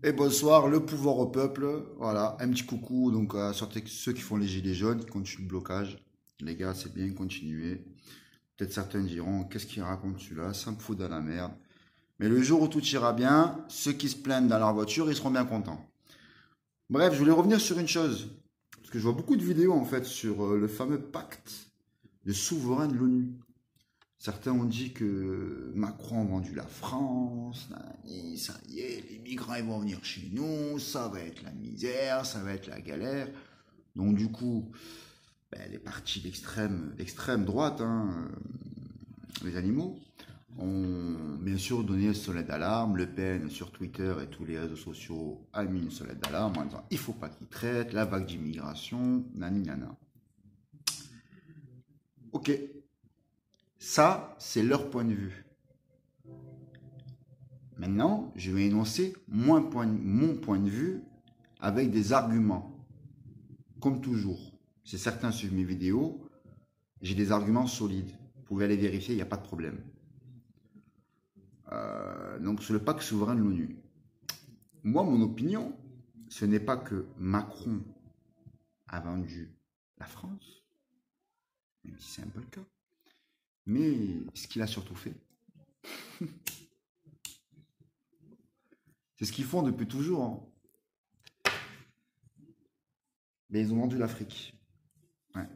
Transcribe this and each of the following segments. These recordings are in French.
Et bonsoir, le pouvoir au peuple. Voilà, un petit coucou donc à ceux qui font les gilets jaunes, qui continuent le blocage. Les gars, c'est bien, continuez. Peut-être certains diront, qu'est-ce qu'il raconte celui-là? Ça me fout dans la merde. Mais le jour où tout ira bien, ceux qui se plaignent dans leur voiture, ils seront bien contents. Bref, je voulais revenir sur une chose. Parce que je vois beaucoup de vidéos en fait sur le fameux pacte de souverains de l'ONU. Certains ont dit que Macron a vendu la France, nanani, ça y est, les migrants ils vont venir chez nous, ça va être la misère, ça va être la galère. Donc du coup, ben, les partis d'extrême droite, les animaux, ont bien sûr donné le sonnet d'alarme. Le Pen sur Twitter et tous les réseaux sociaux a mis une sonnette d'alarme en disant il faut pas qu'ils traitent la vague d'immigration, nani nana. Ok, ça c'est leur point de vue. Maintenant, je vais énoncer mon point de vue avec des arguments. Comme toujours, si certains suivent mes vidéos, j'ai des arguments solides. Vous pouvez aller vérifier, il n'y a pas de problème. Donc, sur le pacte souverain de l'ONU. Moi, mon opinion, ce n'est pas que Macron a vendu la France, même si c'est un peu le cas, mais ce qu'il a surtout fait, c'est ce qu'ils font depuis toujours, hein. Mais ils ont vendu l'Afrique. Ouais.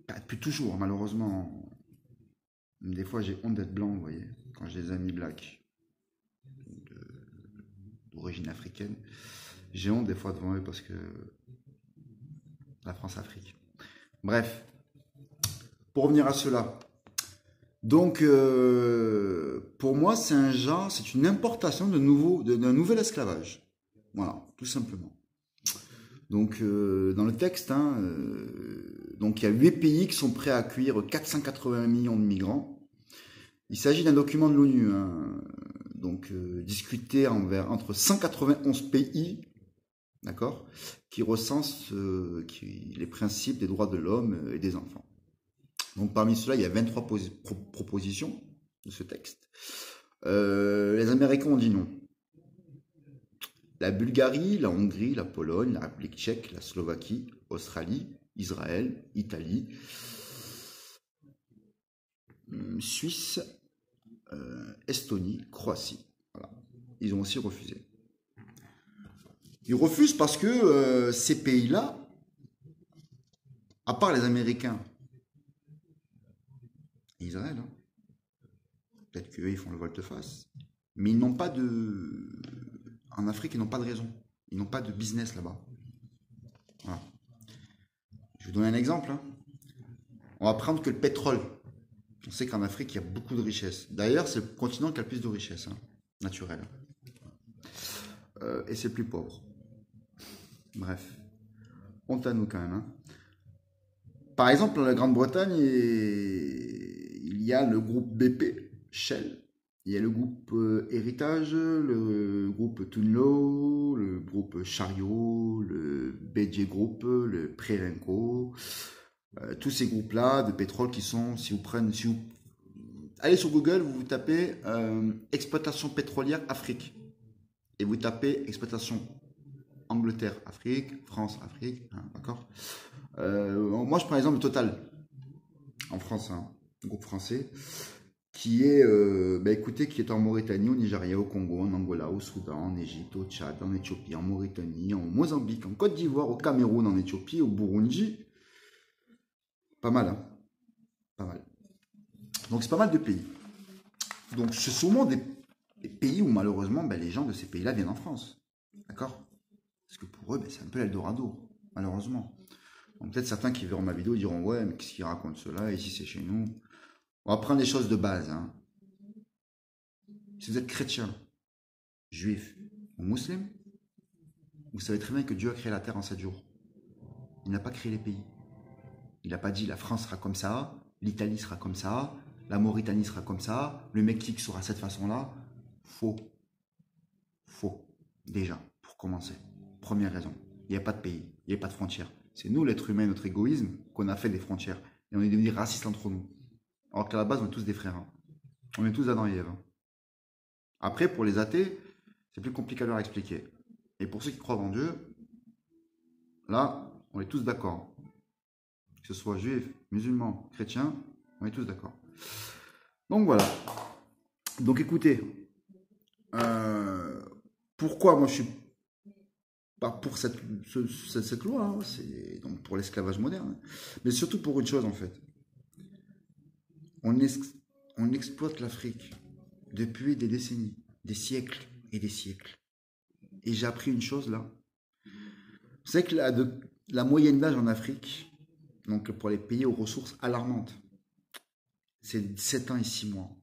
Bah, depuis toujours, malheureusement. Des fois, j'ai honte d'être blanc, vous voyez, quand j'ai des amis blacks d'origine africaine. J'ai honte des fois devant eux parce que la France-Afrique. Bref, pour revenir à cela. Donc, pour moi, c'est un genre, c'est une importation d'un nouvel esclavage. Voilà, tout simplement. Donc, dans le texte, donc il y a 8 pays qui sont prêts à accueillir 480 millions de migrants. Il s'agit d'un document de l'ONU, donc discuté entre 191 pays, d'accord, qui recense les principes des droits de l'homme et des enfants. Donc parmi ceux-là, il y a 23 propositions de ce texte. Les Américains ont dit non. La Bulgarie, la Hongrie, la Pologne, la République tchèque, la Slovaquie, Australie, Israël, Italie, Suisse, Estonie, Croatie. Voilà. Ils ont aussi refusé. Ils refusent parce que ces pays-là, à part les Américains et Israël, peut-être qu'eux, ils font le volte-face, mais ils n'ont pas de... En Afrique, ils n'ont pas de raison. Ils n'ont pas de business là-bas. Voilà. Je vais vous donner un exemple. On va prendre que le pétrole. On sait qu'en Afrique, il y a beaucoup de richesses. D'ailleurs, c'est le continent qui a le plus de richesses naturelles. Et c'est le plus pauvre. Bref, honte à nous quand même. Par exemple, dans la Grande-Bretagne, il y a le groupe BP, Shell. Il y a le groupe Héritage, le groupe Tunlo, le groupe Chariot, le BJ Group, le Prerenco. Tous ces groupes-là de pétrole qui sont, si vous allez sur Google, vous tapez exploitation pétrolière Afrique et vous tapez exploitation Angleterre Afrique, France Afrique, d'accord. Moi, je prends l'exemple de Total en France, un groupe français qui est, écoutez, qui est en Mauritanie, au Nigeria, au Congo, en Angola, au Soudan, en Égypte, au Tchad, en Éthiopie, en Mauritanie, en Mozambique, en Côte d'Ivoire, au Cameroun, en Éthiopie, au Burundi. Pas mal, pas mal. Donc c'est pas mal de pays. Donc c'est souvent des pays où malheureusement les gens de ces pays-là viennent en France. D'accord? Parce que pour eux, c'est un peu l'Eldorado, malheureusement. Donc peut-être certains qui verront ma vidéo diront ouais, mais qu'est-ce qu'ils racontent cela? Ici c'est chez nous. On va prendre des choses de base. Si vous êtes chrétien, juif ou musulman, vous savez très bien que Dieu a créé la terre en 7 jours. Il n'a pas créé les pays. Il n'a pas dit la France sera comme ça, l'Italie sera comme ça, la Mauritanie sera comme ça, le Mexique sera de cette façon-là. Faux. Faux. Déjà, pour commencer. Première raison. Il n'y a pas de pays, il n'y a pas de frontières. C'est nous, l'être humain, notre égoïsme, qu'on a fait des frontières. Et on est devenus racistes entre nous. Alors qu'à la base, on est tous des frères. On est tous Adam et Ève. Après, pour les athées, C'est plus compliqué à leur expliquer. Et pour ceux qui croient en Dieu, là, on est tous d'accord. Que ce soit juifs, musulmans, chrétiens, on est tous d'accord. Donc voilà. Donc écoutez, pourquoi moi je suis pas pour cette loi, hein, c'est donc pour l'esclavage moderne, mais surtout pour une chose en fait. On exploite l'Afrique depuis des décennies, des siècles et des siècles. Et j'ai appris une chose là. Vous savez que la moyenne d'âge en Afrique, donc pour les pays aux ressources alarmantes, c'est 17 ans et 6 mois.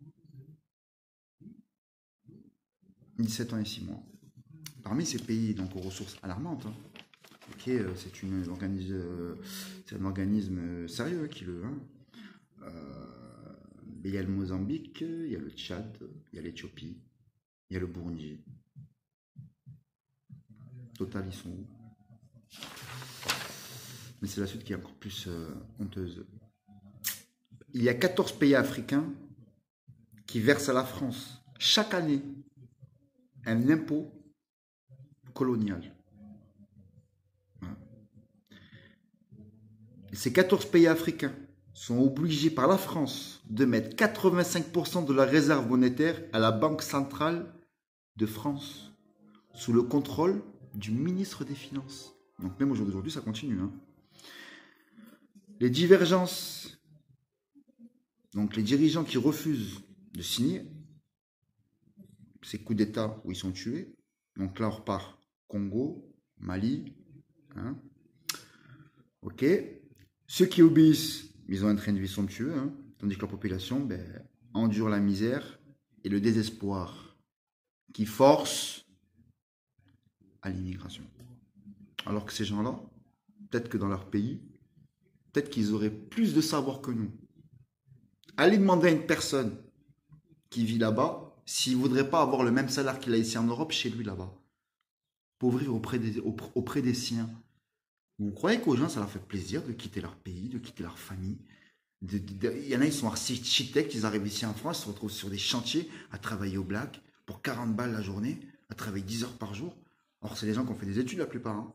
17 ans et 6 mois. Parmi ces pays donc aux ressources alarmantes, hein, okay, c'est un organisme sérieux qui le... Hein, il y a le Mozambique, il y a le Tchad, il y a l'Éthiopie, il y a le Burundi. Total, ils sont où? Mais c'est la suite qui est encore plus honteuse. Il y a 14 pays africains qui versent à la France chaque année un impôt colonial. Et ces 14 pays africains sont obligés par la France de mettre 85% de la réserve monétaire à la Banque centrale de France, sous le contrôle du ministre des Finances. Donc même aujourd'hui, ça continue. Hein. Les divergences, donc les dirigeants qui refusent de signer ces coups d'État où ils sont tués, donc là on repart Congo, Mali, hein. Ok. Ceux qui obéissent, ils ont un train de vie somptueux, hein, tandis que la population endure la misère et le désespoir qui force à l'immigration. Alors que ces gens-là, peut-être que dans leur pays, peut-être qu'ils auraient plus de savoir que nous. Allez demander à une personne qui vit là-bas s'il ne voudrait pas avoir le même salaire qu'il a ici en Europe chez lui là-bas. Pour vivre auprès des siens. Vous croyez qu'aux gens, ça leur fait plaisir de quitter leur pays, de quitter leur famille? Il y en a, ils sont architectes, ils arrivent ici en France, ils se retrouvent sur des chantiers à travailler au black pour 40 balles la journée, à travailler 10 heures par jour. Or, c'est les gens qui ont fait des études la plupart. Hein.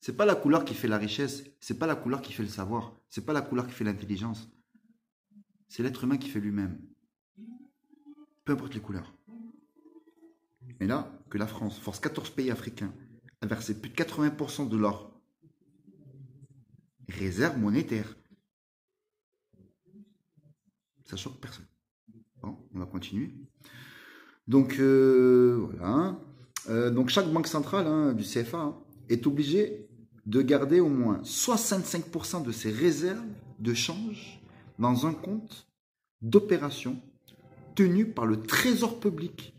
C'est pas la couleur qui fait la richesse, c'est pas la couleur qui fait le savoir, c'est pas la couleur qui fait l'intelligence. C'est l'être humain qui fait lui-même. Peu importe les couleurs. Mais là, que la France force 14 pays africains à verser plus de 80% de leur réserve monétaire, ça choque personne. Bon, on va continuer. Donc, voilà. Donc, chaque banque centrale du CFA est obligée de garder au moins 65% de ses réserves de change dans un compte d'opération tenu par le Trésor public,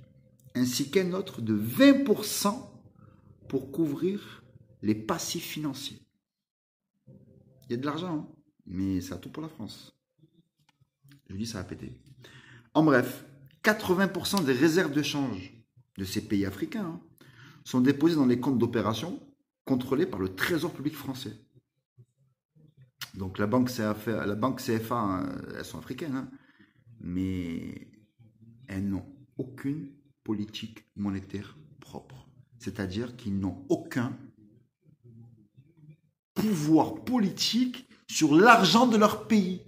ainsi qu'un autre de 20% pour couvrir les passifs financiers. Il y a de l'argent, hein, mais c'est à tout pour la France. Je dis, ça va péter. En bref, 80% des réserves de change de ces pays africains sont déposées dans les comptes d'opération contrôlés par le Trésor public français. Donc la banque CFA, elles sont africaines, hein, mais elles n'ont aucune politique monétaire propre. C'est-à-dire qu'ils n'ont aucun pouvoir politique sur l'argent de leur pays.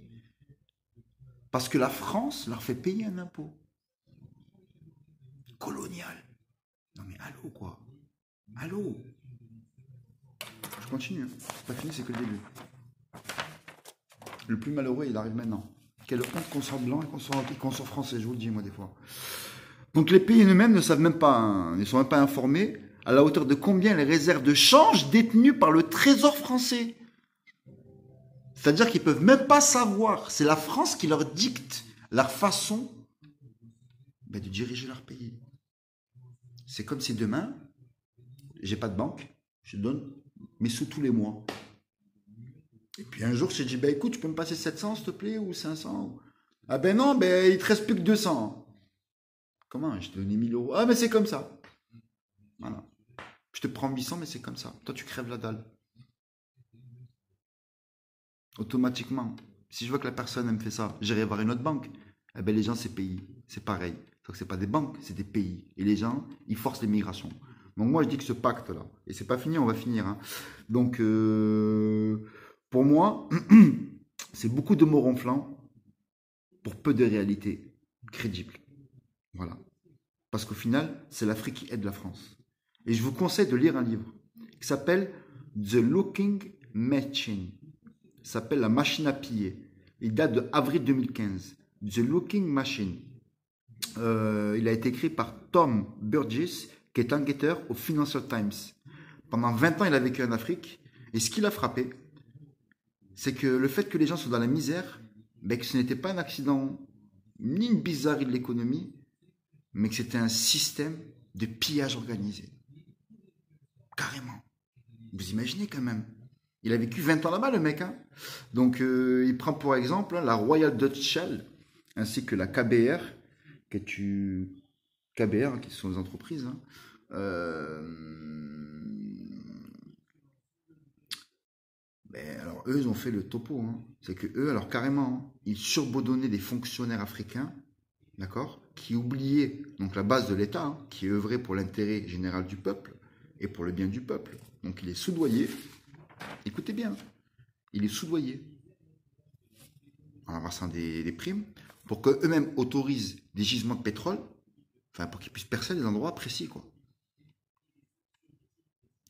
Parce que la France leur fait payer un impôt colonial. Non mais allô quoi? Allô? Je continue, hein. C'est pas fini, c'est que le début. Le plus malheureux, il arrive maintenant. Quelle honte qu'on soit blanc et qu'on soit français, je vous le dis moi des fois. Donc les pays eux-mêmes ne savent même pas, hein, ne sont même pas informés à la hauteur de combien les réserves de change détenues par le Trésor français. C'est-à-dire qu'ils ne peuvent même pas savoir. C'est la France qui leur dicte leur façon de diriger leur pays. C'est comme si demain, j'ai pas de banque, je donne mes sous tous les mois. Et puis un jour, je te dis, écoute, tu peux me passer 700 s'il te plaît, ou 500 Ah ben non, il te reste plus que 200. Comment? Je te donne 1000 euros. Ah mais c'est comme ça. Voilà. Je te prends 800, mais c'est comme ça. Toi, tu crèves la dalle. Automatiquement. Si je vois que la personne elle me fait ça, j'irai voir une autre banque. Eh ben les gens, c'est pays. C'est pareil. Sauf que ce n'est pas des banques, c'est des pays. Et les gens, ils forcent l'immigration. Donc moi, je dis que ce pacte-là, et c'est pas fini, on va finir. Hein. Donc, pour moi, c'est beaucoup de mots ronflants pour peu de réalités crédibles. Voilà. Parce qu'au final, c'est l'Afrique qui aide la France. Et je vous conseille de lire un livre qui s'appelle The Looking Machine. Ça s'appelle La machine à piller. Il date de avril 2015. The Looking Machine. Il a été écrit par Tom Burgess, qui est enquêteur au Financial Times. Pendant 20 ans, il a vécu en Afrique. Et ce qui l'a frappé, c'est que le fait que les gens soient dans la misère, ben, que ce n'était pas un accident, ni une bizarrerie de l'économie, mais que c'était un système de pillage organisé. Carrément. Vous imaginez quand même. Il a vécu 20 ans là-bas, le mec. Hein. Donc, il prend pour exemple la Royal Dutch Shell, ainsi que la KBR, KBR, qui sont des entreprises. Hein. Ben, alors, eux, ils ont fait le topo. Hein. C'est que eux, alors carrément, ils surbordonnaient des fonctionnaires africains, d'accord, qui oubliaient donc la base de l'État, hein, qui œuvrait pour l'intérêt général du peuple et pour le bien du peuple. Donc, il est soudoyé. Écoutez bien, il est soudoyé en amassant des primes pour qu'eux-mêmes autorisent des gisements de pétrole, enfin pour qu'ils puissent percer des endroits précis, quoi.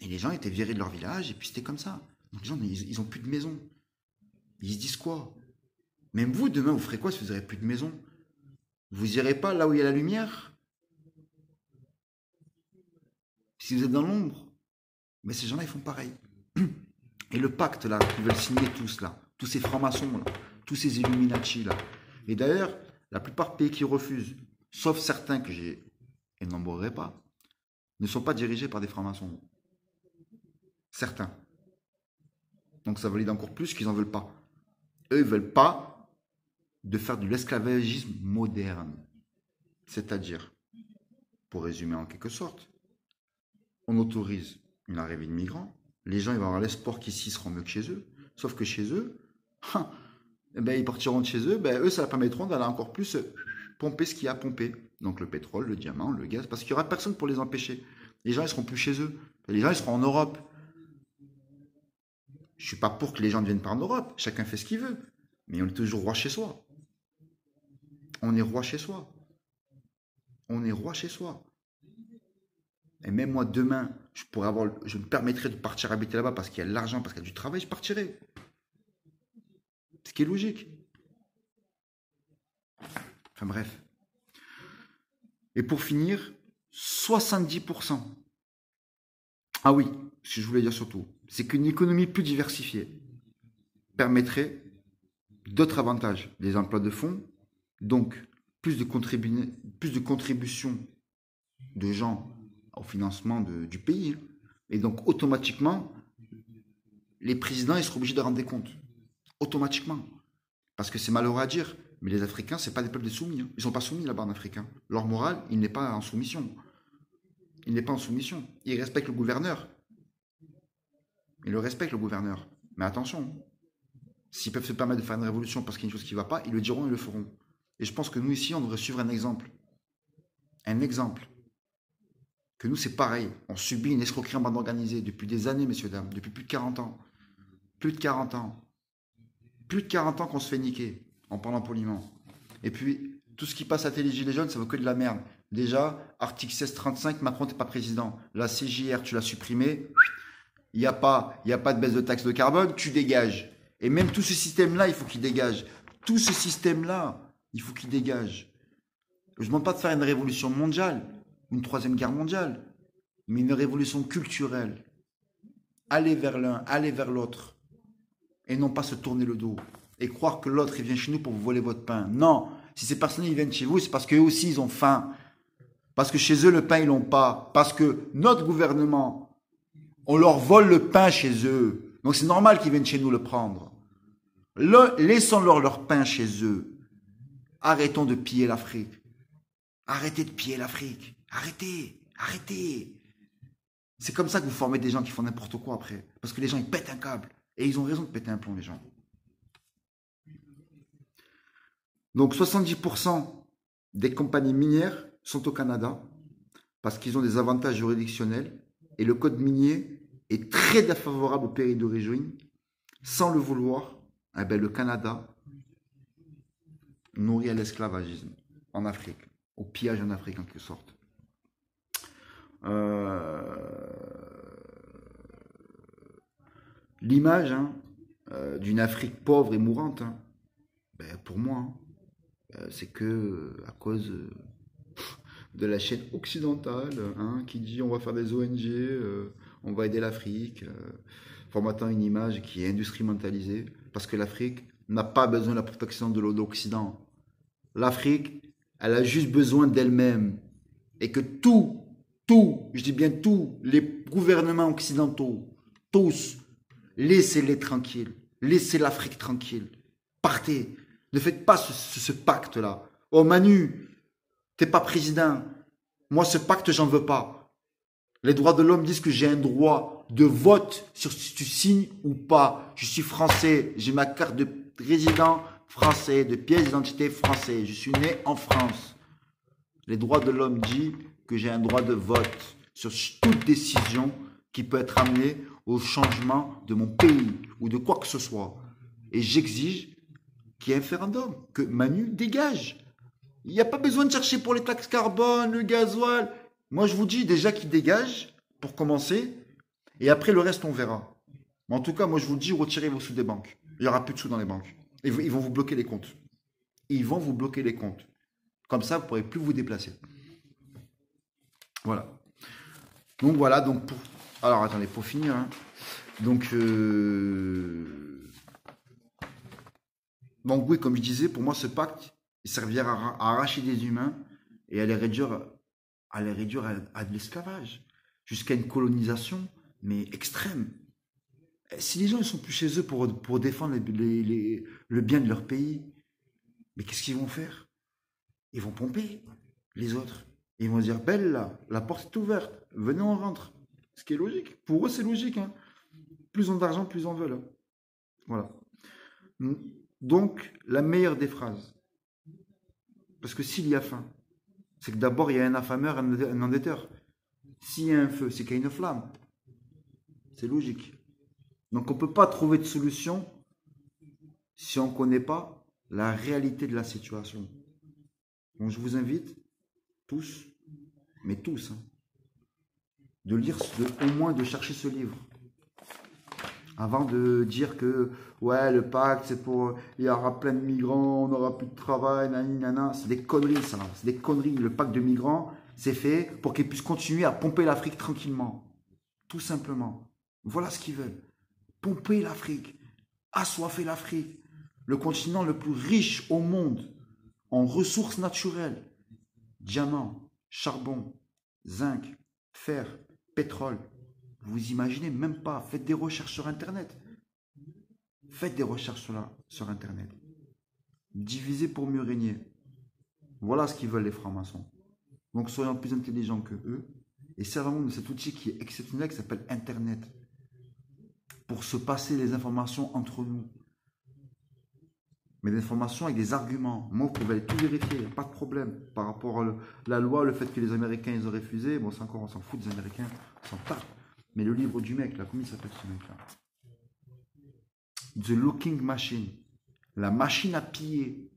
Et les gens étaient virés de leur village et puis c'était comme ça. Donc les gens, ils ont plus de maison. Ils se disent quoi? Même vous, demain, vous ferez quoi si vous n'aurez plus de maison? Vous irez pas là où il y a la lumière? Si vous êtes dans l'ombre? Mais ces gens-là, ils font pareil. Et le pacte, là, qu'ils veulent signer tous, là, tous ces francs-maçons, là, tous ces Illuminati, là. Et d'ailleurs, la plupart des pays qui refusent, sauf certains que j'ai énombré pas, ne sont pas dirigés par des francs-maçons. Certains. Donc ça valide encore plus qu'ils n'en veulent pas. Eux, ils ne veulent pas de faire de l'esclavagisme moderne. C'est-à-dire, pour résumer en quelque sorte, on autorise une arrivée de migrants, les gens ils vont avoir l'espoir qu'ici seront mieux que chez eux, sauf que chez eux, ben, ils partiront de chez eux, ben, eux ça leur permettra d'aller encore plus pomper ce qu'il y a à pomper. Donc le pétrole, le diamant, le gaz, parce qu'il n'y aura personne pour les empêcher. Les gens ils seront plus chez eux, les gens ils seront en Europe. Je ne suis pas pour que les gens ne viennent pas en Europe, chacun fait ce qu'il veut, mais on est toujours roi chez soi. On est roi chez soi. On est roi chez soi. Et même moi, demain, je me permettrai de partir habiter là-bas parce qu'il y a de l'argent, parce qu'il y a du travail, je partirai. Ce qui est logique. Enfin bref. Et pour finir, 70%. Ah oui, ce que je voulais dire surtout, c'est qu'une économie plus diversifiée permettrait d'autres avantages. Des emplois de fonds, donc plus de contributions de gens au financement du pays. Et donc, automatiquement, les présidents ils seront obligés de rendre des comptes. Automatiquement. Parce que c'est malheureux à dire, mais les Africains, ce n'est pas des peuples soumis. Hein. Ils ne sont pas soumis là-bas en Afrique. Hein. Leur morale, il n'est pas en soumission. Il n'est pas en soumission. Ils respectent le gouverneur. Ils le respectent, le gouverneur. Mais attention, s'ils peuvent se permettre de faire une révolution parce qu'il y a une chose qui ne va pas, ils le diront, ils le feront. Et je pense que nous, ici, on devrait suivre un exemple. Un exemple. Que nous, c'est pareil. On subit une escroquerie en bande organisée depuis des années, messieurs, dames. Depuis plus de 40 ans. Plus de 40 ans. Plus de 40 ans qu'on se fait niquer, en parlant poliment. Et puis, tout ce qui passe à la télé Gilets jaunes, ça vaut que de la merde. Déjà, article 1635, Macron, t'es pas président. La CJR, tu l'as supprimé. Il n'y a pas de baisse de taxe de carbone, tu dégages. Et même tout ce système-là, il faut qu'il dégage. Tout ce système-là, il faut qu'il dégage. Je ne demande pas de faire une révolution mondiale, une troisième guerre mondiale, mais une révolution culturelle. Aller vers l'un, aller vers l'autre. Et non pas se tourner le dos. Et croire que l'autre, il vient chez nous pour vous voler votre pain. Non, si ces personnes ils viennent chez vous, c'est parce qu'eux aussi, ils ont faim. Parce que chez eux, le pain, ils l'ont pas. Parce que notre gouvernement, on leur vole le pain chez eux. Donc c'est normal qu'ils viennent chez nous le prendre. Laissons-leur leur pain chez eux. Arrêtons de piller l'Afrique. Arrêtez de piller l'Afrique. Arrêtez. Arrêtez. C'est comme ça que vous formez des gens qui font n'importe quoi après. Parce que les gens, ils pètent un câble. Et ils ont raison de péter un plomb, les gens. Donc 70% des compagnies minières sont au Canada parce qu'ils ont des avantages juridictionnels et le code minier est très défavorable au pays d'origine. Sans le vouloir, eh ben, le Canada nourrit à l'esclavagisme en Afrique, au pillage en Afrique en quelque sorte. L'image hein, d'une Afrique pauvre et mourante, hein, ben, pour moi, hein, c'est que à cause de la chaîne occidentale hein, qui dit on va faire des ONG, on va aider l'Afrique, formatant une image qui est instrumentalisée, parce que l'Afrique n'a pas besoin de la protection de l'Occident. L'Afrique, elle a juste besoin d'elle-même. Et que je dis bien tous, les gouvernements occidentaux, tous, laissez-les tranquilles. Laissez l'Afrique tranquille. Partez. Ne faites pas ce pacte-là. Oh Manu, t'es pas président. Moi, ce pacte, j'en veux pas. Les droits de l'homme disent que j'ai un droit de vote sur si tu signes ou pas. Je suis français. J'ai ma carte de résident français, de pièce d'identité français. Je suis né en France. Les droits de l'homme disent que j'ai un droit de vote sur toute décision qui peut être amenée au changement de mon pays ou de quoi que ce soit. Et j'exige qu'il y ait un référendum, que Manu dégage. Il n'y a pas besoin de chercher pour les taxes carbone, le gasoil. Moi, je vous dis déjà qu'il dégage, pour commencer, et après, le reste, on verra. Mais en tout cas, moi, je vous dis, retirez vos sous des banques. Il n'y aura plus de sous dans les banques. Ils vont vous bloquer les comptes. Ils vont vous bloquer les comptes. Comme ça, vous ne pourrez plus vous déplacer. Voilà. Donc, voilà. Donc pour... Alors, attendez, pour finir. Hein. Donc, oui, comme je disais, pour moi, ce pacte, il servira à arracher des humains et à les réduire à de l'esclavage, jusqu'à une colonisation, mais extrême. Si les gens ne sont plus chez eux pour défendre le bien de leur pays, mais qu'est-ce qu'ils vont faire? Ils vont pomper les autres. Ils vont dire, belle là, la porte est ouverte, venez on rentre. Ce qui est logique. Pour eux, c'est logique. Hein. Plus on a d'argent, plus on veut. Voilà. Donc, la meilleure des phrases. Parce que s'il y a faim, c'est que d'abord, il y a un affameur, un endetteur. S'il y a un feu, c'est qu'il y a une flamme. C'est logique. Donc, on ne peut pas trouver de solution si on ne connaît pas la réalité de la situation. Donc, je vous invite tous, mais tous, hein, de lire, au moins de chercher ce livre. Avant de dire que, ouais, le pacte, c'est pour, il y aura plein de migrants, on n'aura plus de travail, nanana. C'est des conneries, ça. C'est des conneries. Le pacte de migrants, c'est fait pour qu'ils puissent continuer à pomper l'Afrique tranquillement. Tout simplement. Voilà ce qu'ils veulent. Pomper l'Afrique. Assoiffer l'Afrique. Le continent le plus riche au monde en ressources naturelles. Diamants, charbon, zinc, fer, pétrole. Vous imaginez même pas. Faites des recherches sur Internet. Faites des recherches sur Internet. Divisez pour mieux régner. Voilà ce qu'ils veulent les francs-maçons. Donc soyons plus intelligents que eux. Et servons de cet outil qui est exceptionnel, qui s'appelle Internet. Pour se passer les informations entre nous. Mais des informations avec des arguments. Moi, vous pouvez aller tout vérifier, il n'y a pas de problème. Par rapport à la loi, le fait que les Américains, ils ont refusé. Bon, c'est encore, on s'en fout des Américains, on s'en tape. Mais le livre du mec, là, comment il s'appelle ce mec-là? The Looking Machine. La machine à piller.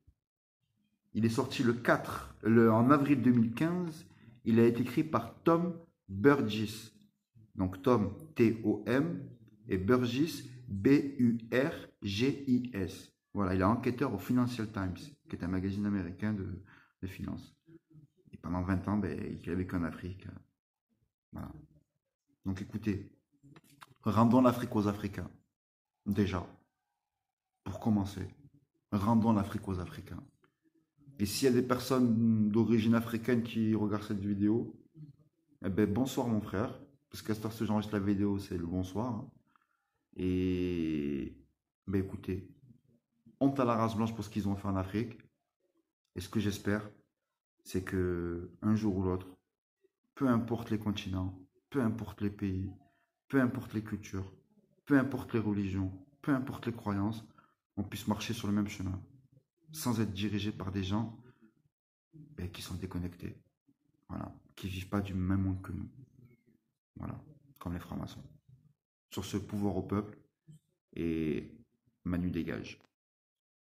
Il est sorti en avril 2015. Il a été écrit par Tom Burgess. Donc Tom, T-O-M, et Burgess, B-U-R-G-I-S. Voilà, il est enquêteur au Financial Times, qui est un magazine américain de finance. Et pendant 20 ans, il a vécu en Afrique. Voilà. Donc écoutez, rendons l'Afrique aux Africains. Déjà, pour commencer, rendons l'Afrique aux Africains. Et s'il y a des personnes d'origine africaine qui regardent cette vidéo, eh ben bonsoir mon frère, parce qu'à cette heure que j'enregistre la vidéo, c'est le bonsoir. Et écoutez, honte à la race blanche pour ce qu'ils ont fait en Afrique. Et ce que j'espère, c'est que un jour ou l'autre, peu importe les continents, peu importe les pays, peu importe les cultures, peu importe les religions, peu importe les croyances, on puisse marcher sur le même chemin, sans être dirigé par des gens et qui sont déconnectés. Voilà. Qui vivent pas du même monde que nous. Voilà. Comme les francs-maçons. Sur ce, pouvoir au peuple et Manu dégage.